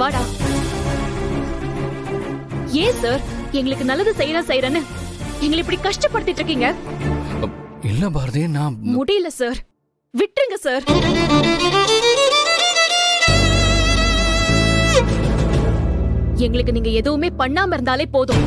வாடா. ஏன் சார் எங்களுக்கு நல்லது செய்யறேன்னு எங்களை இப்படி கஷ்டப்படுத்திட்டு இருக்கீங்க? இல்ல பாரதி, நான் முடியல சார், விட்டுருங்க சார். எங்களுக்கு நீங்க எதுவுமே பண்ணாம இருந்தாலே போதும்.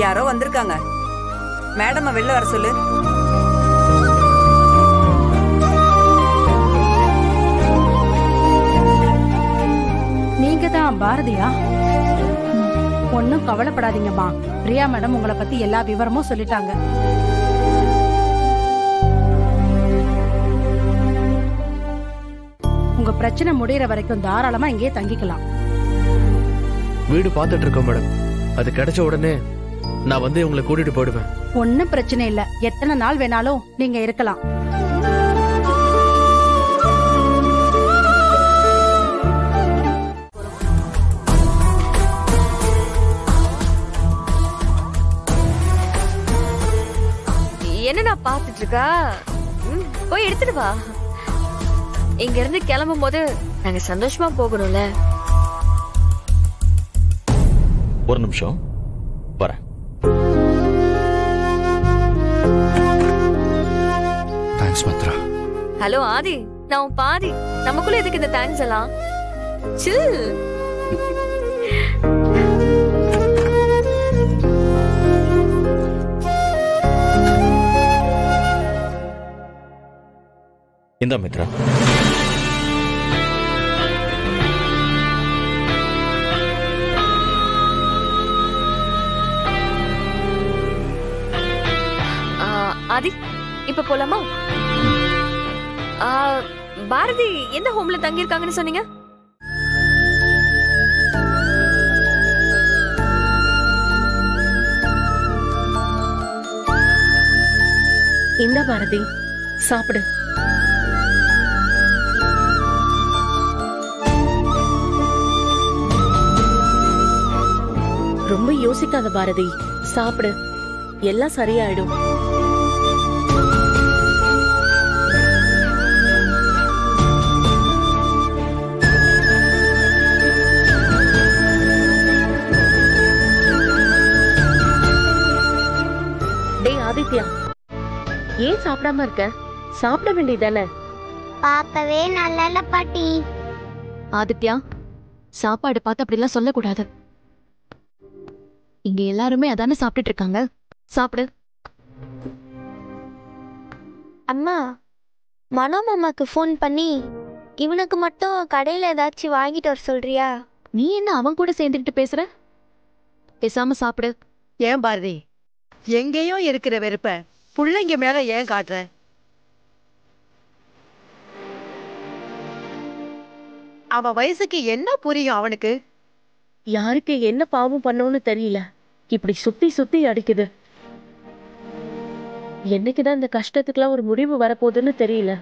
யாரோ வந்திருக்காங்க. மேடம் வெளில வர சொல்லு. நீங்க தான் பாரதியா? ஒன்னும் கவலைப்படாதீங்கம்மா. பிரியா மேடம் உங்களை பத்தி எல்லா விவரமும் சொல்லிட்டாங்க. உங்க பிரச்சனை முடியற வரைக்கும் தாராளமா இங்கே தங்கிக்கலாம். வீடு பார்த்துட்டு இருக்கோம் மேடம். அது கிடைச்ச உடனே நான் வந்து உங்களை கூட்டிட்டு போயிடுவேன். ஒன்னும் பிரச்சனை இல்ல, எத்தனை நாள் வேணாலும் நீங்க இருக்கலாம். என்னடா பாத்துட்டு இருக்கா? போய் எடுத்துட்டு வா. இங்க இருந்து கிளம்பும் போது நாங்க சந்தோஷமா போகணும்ல. ஒரு நிமிஷம் வரேன். தேங்க்ஸ் மத்ரா. ஹலோ ஆதி, நான் உன் பாதி. நமக்குள்ள எதுக்கு இந்த தேங்க்ஸ் எல்லாம்? சில். இந்த மித்ரா, ஆதி இப்ப போலாமா? பாரதி எந்த ஹோம்ல தங்கி இருக்காங்கன்னு சொன்னீங்க? இந்த பாரதி சாப்பிடு. ரொம்ப யோசிக்காத பாரதி, சாப்பிடு, எல்லாம் சரியாயிடும். ஆதித்யா, ஏன் சாப்பிடாம இருக்க? சாப்பிட வேண்டியதானே? பார்க்கவே நல்ல பாட்டி. ஆதித்யா, சாப்பாடு பார்த்து அப்படிலாம் சொல்லக்கூடாது. இங்க எல்லாருமே அதானே சாப்பிட்டுட்டு இருக்காங்க. சாப்பிடு. அம்மா, மனோ மாமாக்கு ஃபோன் பண்ணி இவனுக்கு மட்டும் கடையில ஏதாச்சும் வாங்கிட்டு வர சொல்றியா? நீ என்ன அவன் கூட சேர்ந்துக்கிட்டு பேசுற? பேசாம சாப்பிடு. ஏன் பாரதி, எங்கேயோ இருக்கிற வெறுப்ப புள்ளைங்க மேல ஏன் காட்டுற? அவன் வயசுக்கு என்ன புரியும் அவனுக்கு? யாருக்கு என்ன பாவம் பண்ணோன்னு தெரியல, இப்படி சுத்தி சுத்தி அடிக்குது. என்னைக்குதான் இந்த கஷ்டத்துக்குலாம் ஒரு முடிவு வரப்போகுதுன்னு தெரியல.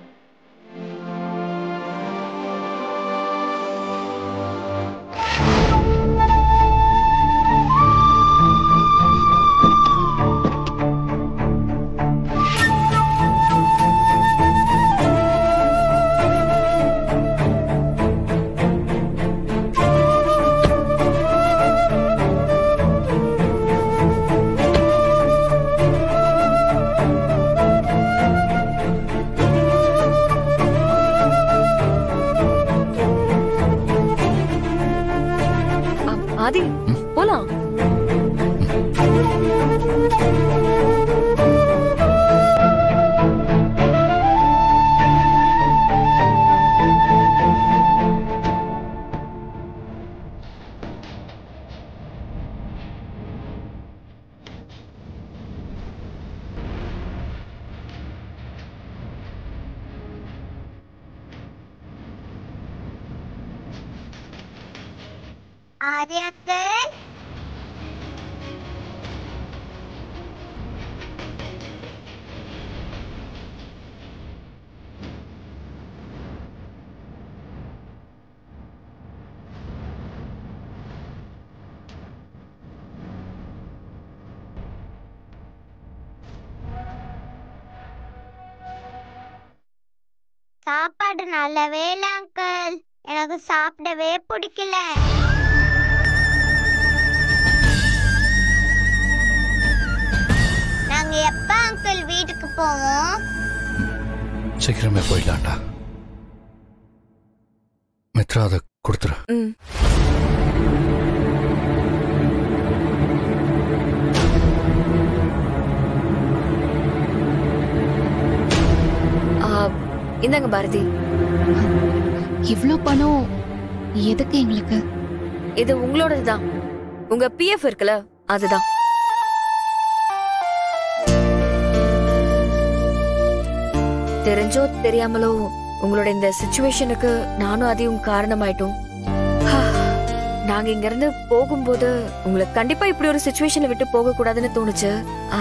ஆதி, போலாம். ஆரியாக்கல் சாப்பாடு நல்லவே இல்லை அங்கிள். எனக்கு சாப்பிடவே பிடிக்கல. நாங்க எப்ப அங்கிள் வீட்டுக்கு போவோம்? சீக்கிரமே போயிடலாம்டா. மித்ரா அதை கொடுத்துரு. இந்தாங்க பாரதி. இவ்ளோ பணம் எதுக்கு எங்களுக்கு? இது உங்களோடதுதான். உங்க பிஎஃப் இருக்குல்ல, அதுதான். தெரிஞ்சோ தெரியாமலோ உங்களோட இந்த சிச்சுவேஷனுக்கு நானும் அதையும் காரணமாயிட்டோம். நாங்க இங்க இருந்து போகும்போது உங்களுக்கு கண்டிப்பா இப்படி ஒரு சிச்சுவேஷன்ல விட்டு போக கூடாதுன்னு தோணுச்சு.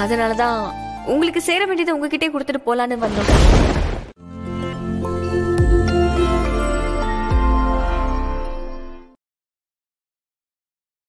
அதனாலதான் உங்களுக்கு சேர வேண்டியதை உங்ககிட்டே கொடுத்துட்டு போலான்னு வந்தோம்.